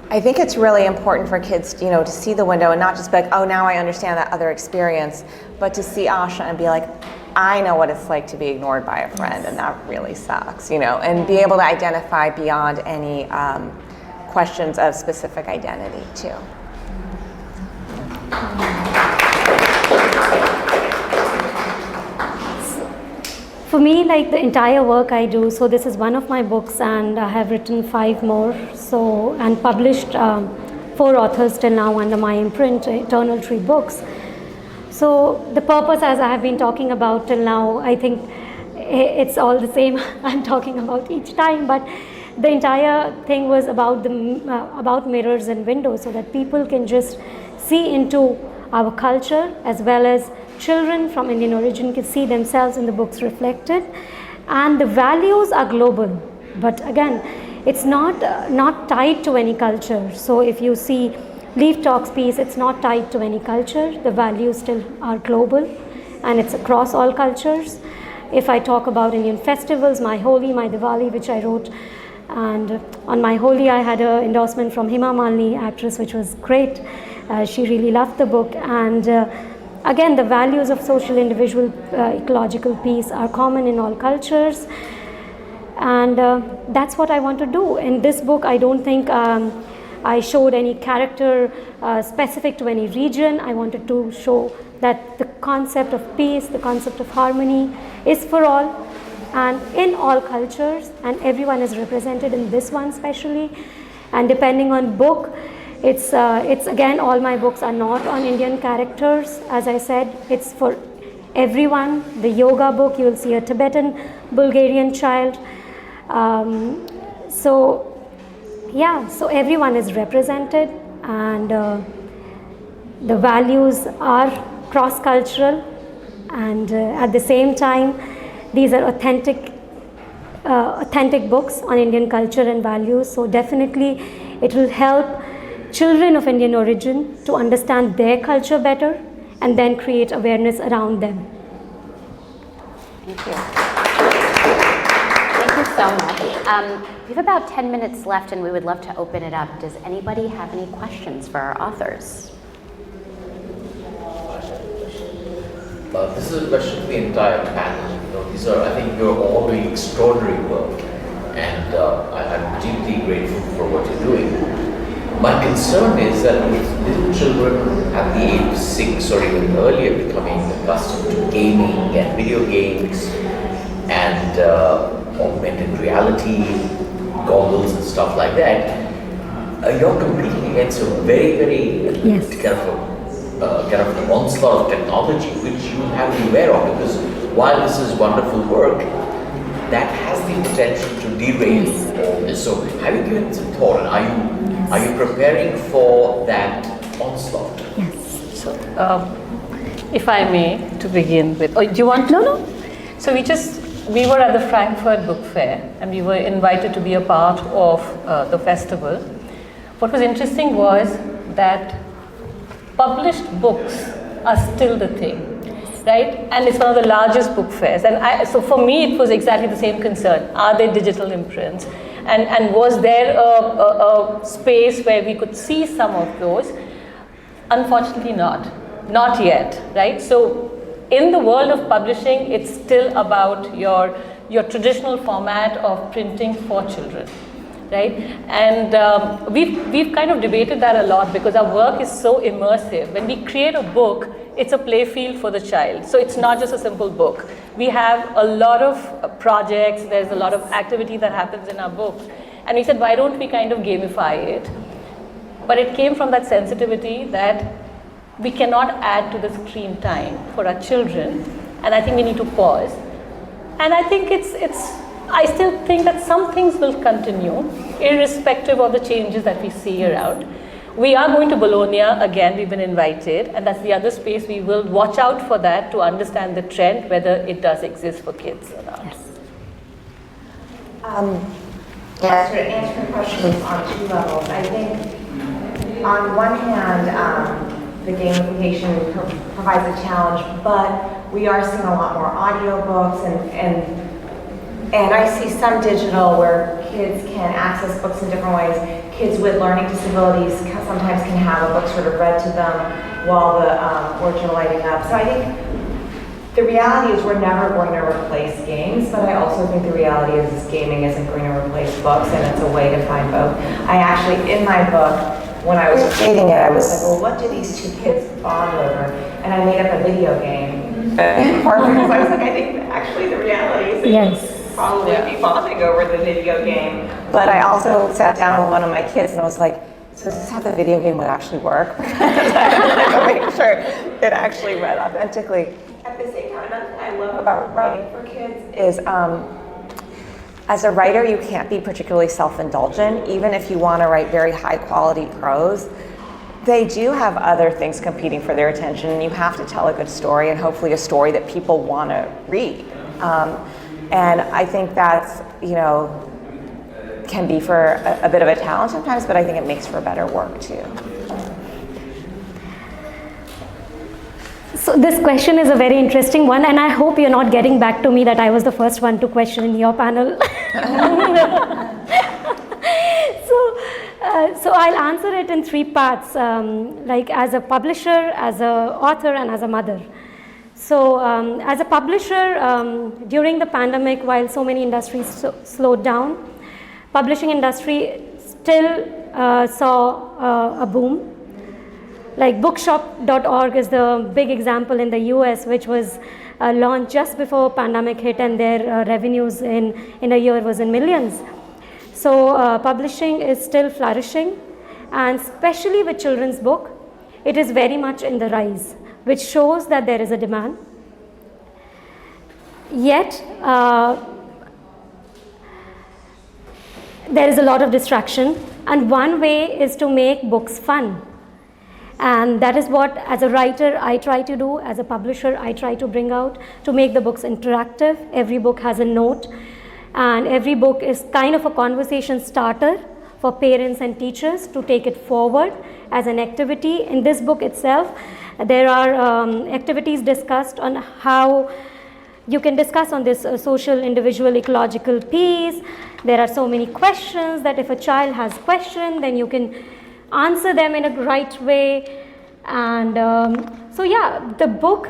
I think it's really important for kids, to see the window and not just be like, oh, now I understand that other experience, but to see Asha and be like, I know what it's like to be ignored by a friend, and that really sucks, and be able to identify beyond any questions of specific identity, too. For me, like the entire work I do, so this is one of my books and I have written 5 more, and published 4 authors till now under my imprint, Eternal Tree Books. So the purpose, as I have been talking about till now, I think it's all the same I'm talking about each time, but the entire thing was about about mirrors and windows, so that people can just see into our culture, as well as children from Indian origin can see themselves in the books reflected. And the values are global, but again, it's not tied to any culture. So if you see Leaf Talks piece, it's not tied to any culture. The values still are global, and it's across all cultures. If I talk about Indian festivals, my Holi, my Diwali, which I wrote, and on my Holi I had an endorsement from Hema Malini, actress, which was great. She really loved the book. And again, the values of social, individual, ecological peace are common in all cultures, and that's what I want to do. In this book, I don't think I showed any character specific to any region. I wanted to show that the concept of peace, the concept of harmony is for all and in all cultures, and everyone is represented in this one especially. And depending on book, it's again, all my books are not on Indian characters. As I said, it's for everyone. The yoga book, you will see a Tibetan Bulgarian child. So everyone is represented, and the values are cross-cultural, and at the same time, these are authentic books on Indian culture and values. So definitely, it will help children of Indian origin to understand their culture better and then create awareness around them. Thank you. Thank you so much. We have about 10 minutes left and we would love to open it up. Does anybody have any questions for our authors? This is a question to the entire panel. I think you're all doing extraordinary work. and I'm deeply grateful for what you're doing. My concern is that with little children at the age of 6 or even earlier becoming accustomed to gaming and video games and augmented reality goggles and stuff like that, you're competing against a very, very kind of an onslaught of technology which you have to be aware of, because while this is wonderful work, that has the potential to derail all this. So have you given some thought, and are you preparing for that onslaught? Yes. So, if I may, to begin with, do you want? No. So we were at the Frankfurt Book Fair, and we were invited to be a part of the festival. What was interesting was that published books are still the thing. Right? And it's one of the largest book fairs. And so for me, it was exactly the same concern. Are there digital imprints? And was there a space where we could see some of those? Unfortunately not. Not yet, right? So in the world of publishing, it's still about your traditional format of printing for children. Right? And we've kind of debated that a lot because our work is so immersive. When we create a book, it's a play field for the child. So it's not just a simple book. We have a lot of projects, there's a lot of activity that happens in our books. And we said, why don't we kind of gamify it? But it came from that sensitivity that we cannot add to the screen time for our children. And I think we need to pause. And I think I still think that some things will continue, irrespective of the changes that we see around. We are going to Bologna again, we've been invited, and that's the other space. We will watch out for that to understand the trend, whether it does exist for kids or not. Yes. To answer your question on two levels, I think on one hand, the gamification provides a challenge, but we are seeing a lot more audiobooks and I see some digital where kids can access books in different ways. Kids with learning disabilities sometimes can have a book sort of read to them while the words are lighting up. So I think the reality is we're never going to replace games, but I also think the reality is gaming isn't going to replace books, and it's a way to find both. I actually, in my book, when I was reading it, I was like, well, what do these two kids bond over? And I made up a video game. Partly because I was like, I think actually the reality is that probably be bonding over the video game. But I also sat down with one of my kids and I was like, so is this how the video game would actually work? To make sure it actually read authentically. At the same time, another thing I love about writing for kids is as a writer, you can't be particularly self-indulgent, even if you want to write very high quality prose. They do have other things competing for their attention, and you have to tell a good story, and hopefully a story that people want to read. And I think that's, can be for a bit of a challenge sometimes, but I think it makes for better work too. So this question is a very interesting one, and I hope you're not getting back to me that I was the first one to question in your panel. So I'll answer it in three parts, like as a publisher, as an author, and as a mother. So as a publisher, during the pandemic, while so many industries slowed down, publishing industry still saw a boom. Like bookshop.org is the big example in the US, which was launched just before pandemic hit, and their revenues in a year was in millions. So publishing is still flourishing, and especially with children's book, it is very much in the rise, which shows that there is a demand. Yet, there is a lot of distraction, and one way is to make books fun. And that is what, as a writer, I try to do. As a publisher, I try to bring out to make the books interactive. Every book has a note, and every book is kind of a conversation starter for parents and teachers to take it forward as an activity. In this book itself, there are activities discussed on how you can discuss on this social, individual, ecological piece. There are so many questions that if a child has questions, then you can answer them in a right way. And so yeah, the book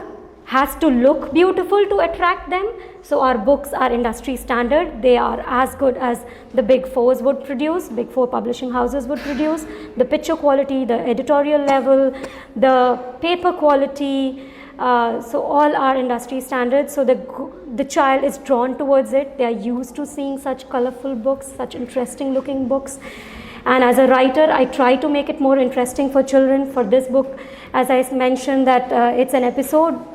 has to look beautiful to attract them. So our books are industry standard. They are as good as the big fours would produce, big four publishing houses would produce. The picture quality, the editorial level, the paper quality, so all are industry standards. So the child is drawn towards it. They are used to seeing such colorful books, such interesting looking books. And as a writer, I try to make it more interesting for children. For this book, as I mentioned, that it's an episode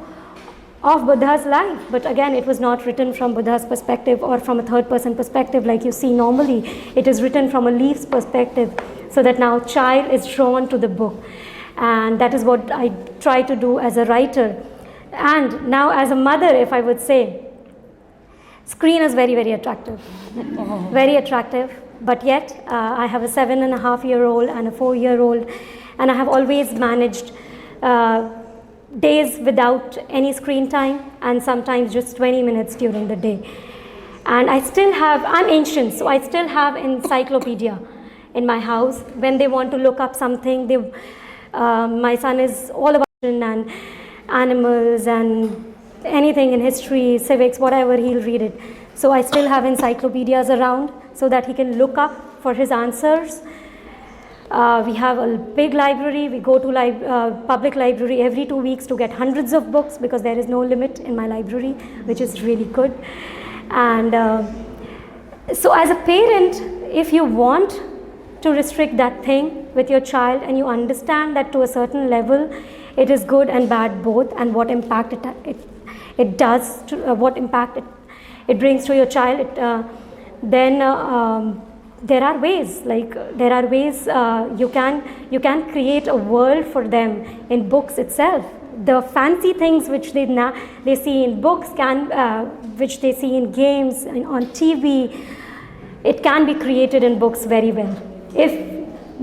of Buddha's life, but again, it was not written from Buddha's perspective or from a third person perspective like you see normally. It is written from a leaf's perspective, so that now child is drawn to the book. And that is what I try to do as a writer. And now as a mother, if I would say, screen is very, very attractive. Very attractive, but yet I have a 7.5-year-old and a 4-year-old, and I have always managed days without any screen time, and sometimes just 20 minutes during the day. And I still have, I'm ancient, so I still have encyclopedia in my house. When they want to look up something, my son is all about and animals and anything in history, civics, whatever, he'll read it. So I still have encyclopedias around so that he can look up for his answers. We have a big library. We go to public library every 2 weeks to get hundreds of books, because there is no limit in my library, which is really good. And so as a parent, if you want to restrict that thing with your child, and you understand that to a certain level it is good and bad both, and what impact it does to, what impact it brings to your child, then there are ways, you can create a world for them in books itself. The fancy things which they see in books which they see in games and on TV, it can be created in books very well.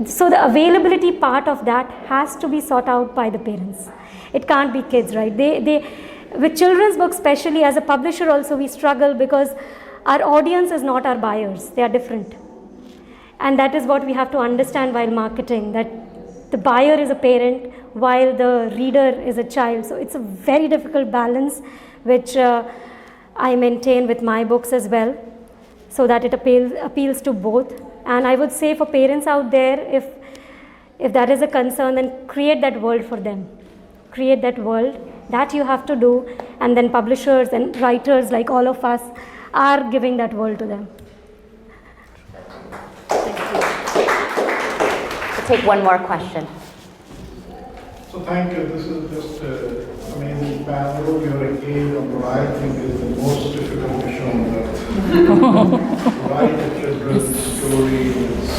So the availability part of that has to be sought out by the parents. It can't be kids, right? With children's books, especially as a publisher also, we struggle because our audience is not our buyers. They are different. And that is what we have to understand while marketing, that the buyer is a parent while the reader is a child. So it's a very difficult balance, which I maintain with my books as well, so that it appeals to both. And I would say for parents out there, if that is a concern, then create that world for them. Create that world. That you have to do. And then publishers and writers like all of us are giving that world to them. We'll take one more question. So thank you. This is just an amazing panel. You're again on what I think is the most difficult mission on earth. Write a children's story is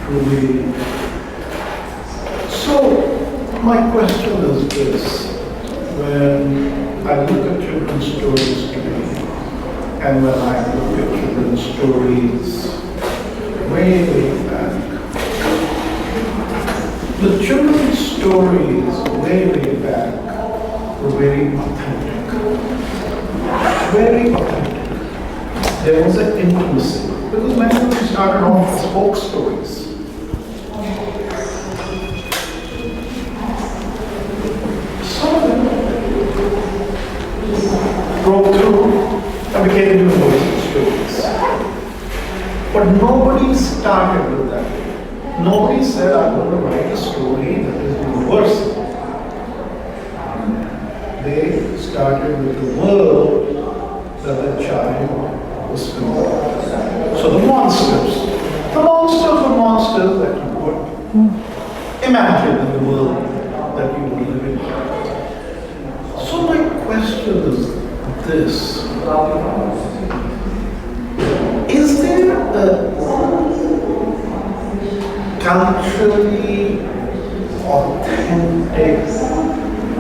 truly. So my question is this: when I look at children's stories today, and when I look at children's stories way, way back, the children's stories way, way back were very authentic. Very authentic. There was an intimacy. Because many of them started off as folk stories. Some of them broke through and became universal stories. But nobody started with that. Nobody said, I'm going to write a story that is universal. They started with the world that the child was from. So the monsters were monsters that you could imagine in the world that you were living in. So my question is this: is there a culturally authentic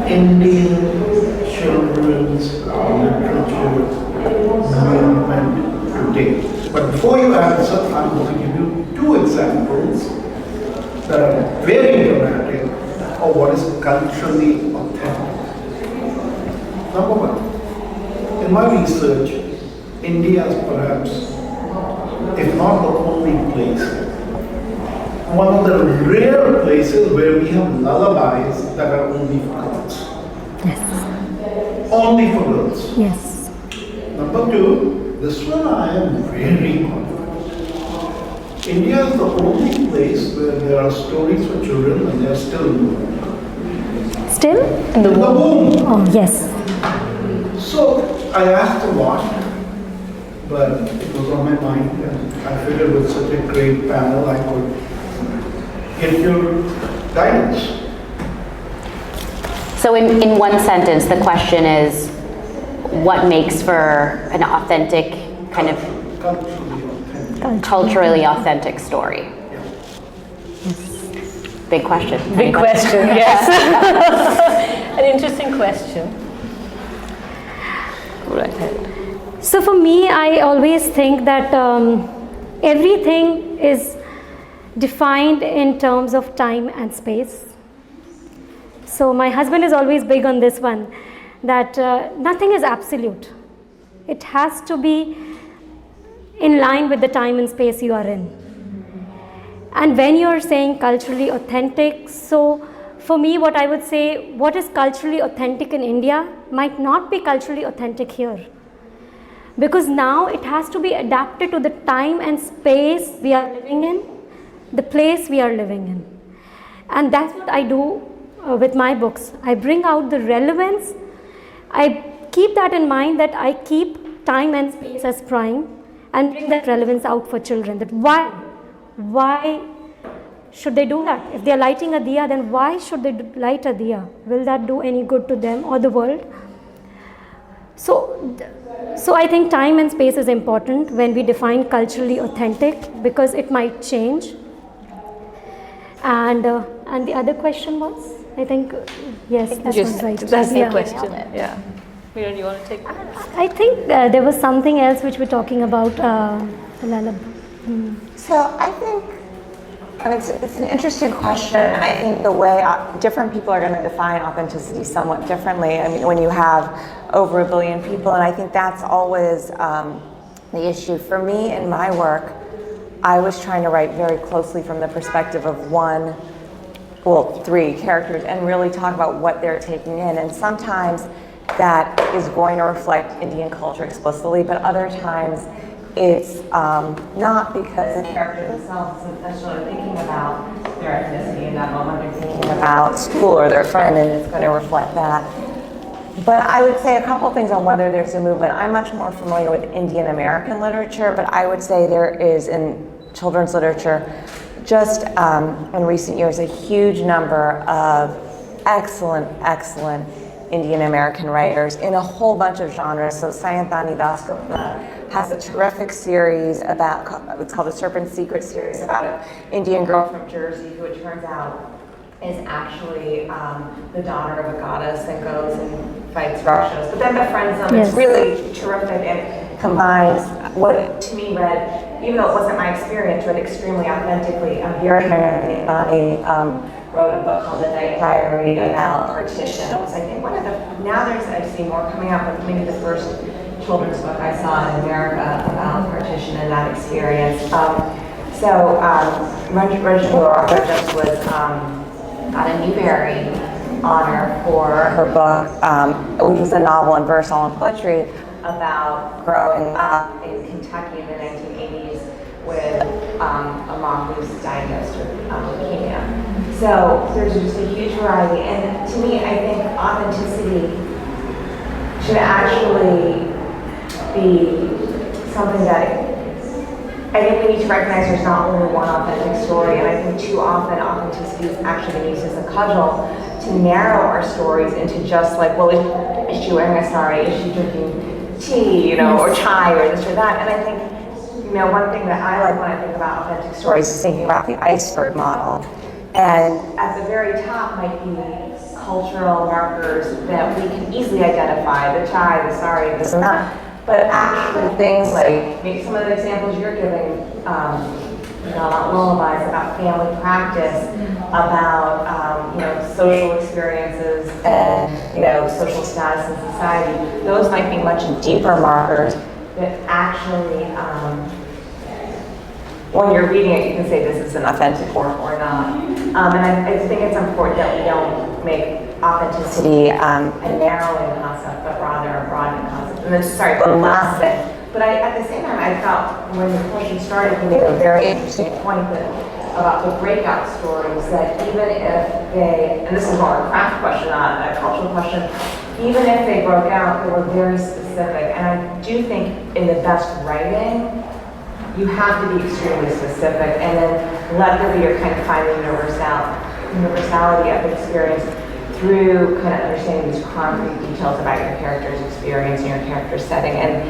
Indian children's literature movement today? But before you answer, I'm going to give you two examples that are very dramatic of what is culturally authentic. Number one, in my research, India is perhaps, if not the only place, one of the rare places where we have lullabies that are only for girls. Yes. only for girls. Yes. Number two, this one I am very confident. India is the only place where there are stories for children and they are still in the womb. Still? In the womb. Oh, yes. So I asked a lot, but it was on my mind, and I figured with such a great panel I could get your guidance. So in one sentence, the question is, what makes for an authentic, kind of culturally authentic story? Big question. Big question, yes. An interesting question. Right. So for me, I always think that everything is defined in terms of time and space. So my husband is always big on this one, that nothing is absolute. It has to be in line with the time and space you are in. And when you are saying culturally authentic, so for me what I would say, what is culturally authentic in India might not be culturally authentic here. Because now it has to be adapted to the time and space we are living in, the place we are living in. And that's what I do with my books. I bring out the relevance. I keep that in mind, that I keep time and space as prime and bring that relevance out for children. That why should they do that? If they are lighting a diya, then why should they light a diya? Will that do any good to them or the world? So I think time and space is important when we define culturally authentic, because it might change. And the other question was, I think, yes, that was right. That's the Yeah. question. Yeah. Meera, do you want to take that? I think there was something else which we're talking about. Lala. So I think, and it's an interesting question, and I think the way different people are going to define authenticity somewhat differently. I mean, when you have over 1 billion people, and I think that's always the issue. For me in my work, I was trying to write very closely from the perspective of 3 characters, and really talk about what they're taking in. And sometimes that is going to reflect Indian culture explicitly, but other times it's not, because the character themselves isn't necessarily thinking about their ethnicity in that moment. They're thinking about school or their friend, and it's going to reflect that. But I would say a couple things on whether there's a movement. I'm much more familiar with Indian American literature, but I would say there is in children's literature, just in recent years, a huge number of excellent Indian American writers in a whole bunch of genres. So Sayantani Dasgupta has a terrific series about, it's called the Serpent Secret series, about an Indian girl from Jersey who, it turns out, is actually the daughter of a goddess and goes and fights Rakshas, but then befriends them. Yes. It's really terrific and combines what to me read, even though it wasn't my experience, read extremely authentically. Veera wrote a book called The Night Diary about partition. It was, I think, one of the, now I see more coming out, but maybe the first children's book I saw in America about partition and that experience. Ranjit Author just was got a Newbery honor for her book, which was a novel in verse, all in poetry, about growing up in Kentucky in the 1980s with a mom who's diagnosed with leukemia. So there's just a huge variety, and to me, I think authenticity should actually be something that I think we need to recognize there's not only one authentic story, and I think too often authenticity is actually been used as a cudgel to narrow our stories into just like, well, is she wearing a sari, is she drinking tea, or chai, or this or that. And I think, one thing that I like when I think about authentic stories is thinking about the iceberg model. And at the very top might be cultural markers that we can easily identify, the chai, the sari, this and that. But actually things like, maybe some of the examples you're giving, about lullabies, about family practice, about, social experiences and, social status in society, those might be much deeper markers that actually, when you're reading it, you can say this is an authentic work or not. And I think it's important that we don't make authenticity, a narrowing concept, but rather a broadening concept. And then, sorry, the last thing. But at the same time, I felt when the question started, you made a very interesting point about the breakout stories, that even if they, and this is more a craft question, not a cultural question, even if they broke out, they were very specific. And I do think in the best writing, you have to be extremely specific and then let the reader kind of find the universality of the experience through kind of understanding these concrete details about your character's experience and your character's setting. And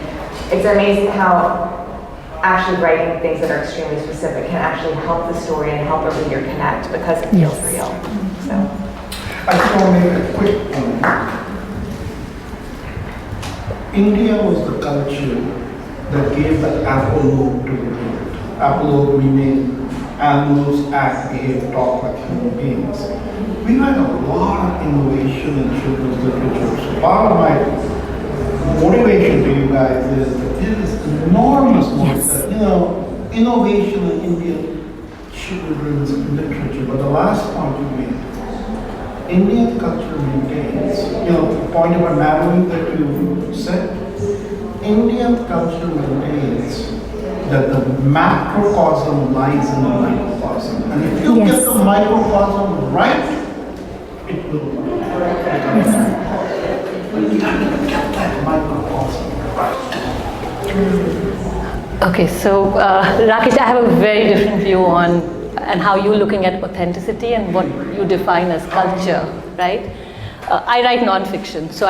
it's amazing how actually writing things that are extremely specific can actually help the story and help a reader connect because it feels real. So I just want to make a quick point. India was the culture that gave the apologue to the world. Apologue meaning animals act, behave, talk like human beings. We had a lot of innovation in children's literature. So part of my motivation to you guys is that there is enormous innovation in Indian children's literature. But the last point you made, Indian culture maintains, the point about narrowing that you said, Indian culture maintains that the macrocosm lies in the microcosm. And if you get the microcosm right, it will work. You have to get that microcosm right. Okay, so Rakesh, I have a very different view on and how you're looking at authenticity and what you define as culture, right? I write non-fiction, so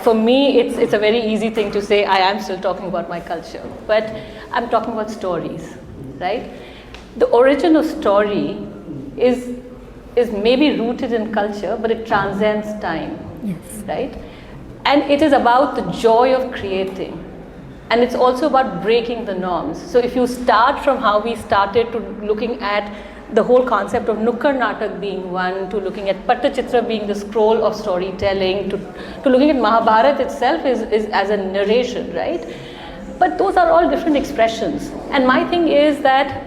for me it's a very easy thing to say I am still talking about my culture, but I'm talking about stories, right? The origin of story is maybe rooted in culture, but it transcends time, right? And it is about the joy of creating. And it's also about breaking the norms. So if you start from how we started to looking at the whole concept of Nukkad Natak being one, to looking at Pattachitra being the scroll of storytelling, to looking at Mahabharata itself is as a narration, right? But those are all different expressions. And my thing is that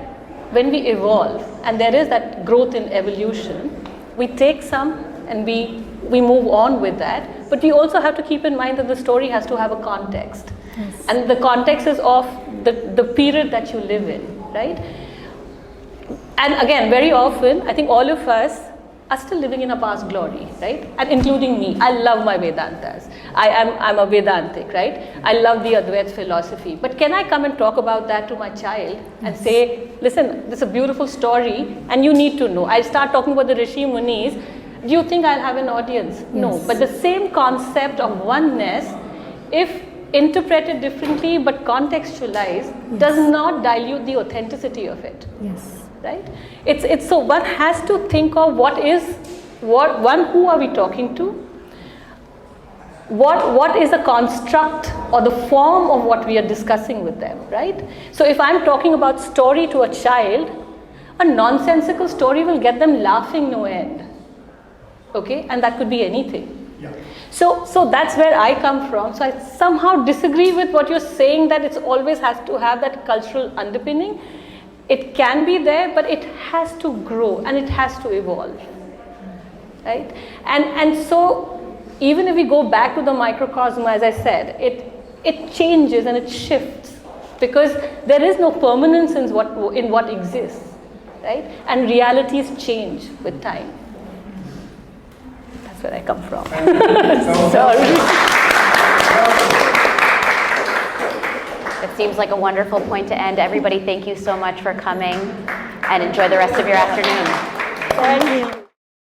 when we evolve, and there is that growth in evolution, we take some and we move on with that, but we also have to keep in mind that the story has to have a context. And the context is of the period that you live in, right? And again, very often, I think all of us are still living in a past glory, right? And including me. I love my Vedantas. I'm a Vedantic, right? I love the Advaita philosophy. But can I come and talk about that to my child and say, listen, this is a beautiful story and you need to know. I start talking about the Rishi Munis. Do you think I'll have an audience? No. But the same concept of oneness, if interpreted differently but contextualized, does not dilute the authenticity of it. Right? It's so one has to think of who are we talking to? What is the construct or the form of what we are discussing with them, right? So if I'm talking about story to a child, a nonsensical story will get them laughing no end. Okay? And that could be anything. So that's where I come from. So I somehow disagree with what you're saying, that it always has to have that cultural underpinning. It can be there, but it has to grow and it has to evolve, right? And so even if we go back to the microcosm, as I said, it changes and it shifts because there is no permanence in what exists, right? And realities change with time. That's where I come from. Sorry. It seems like a wonderful point to end. Everybody, thank you so much for coming and enjoy the rest of your afternoon. Thank you.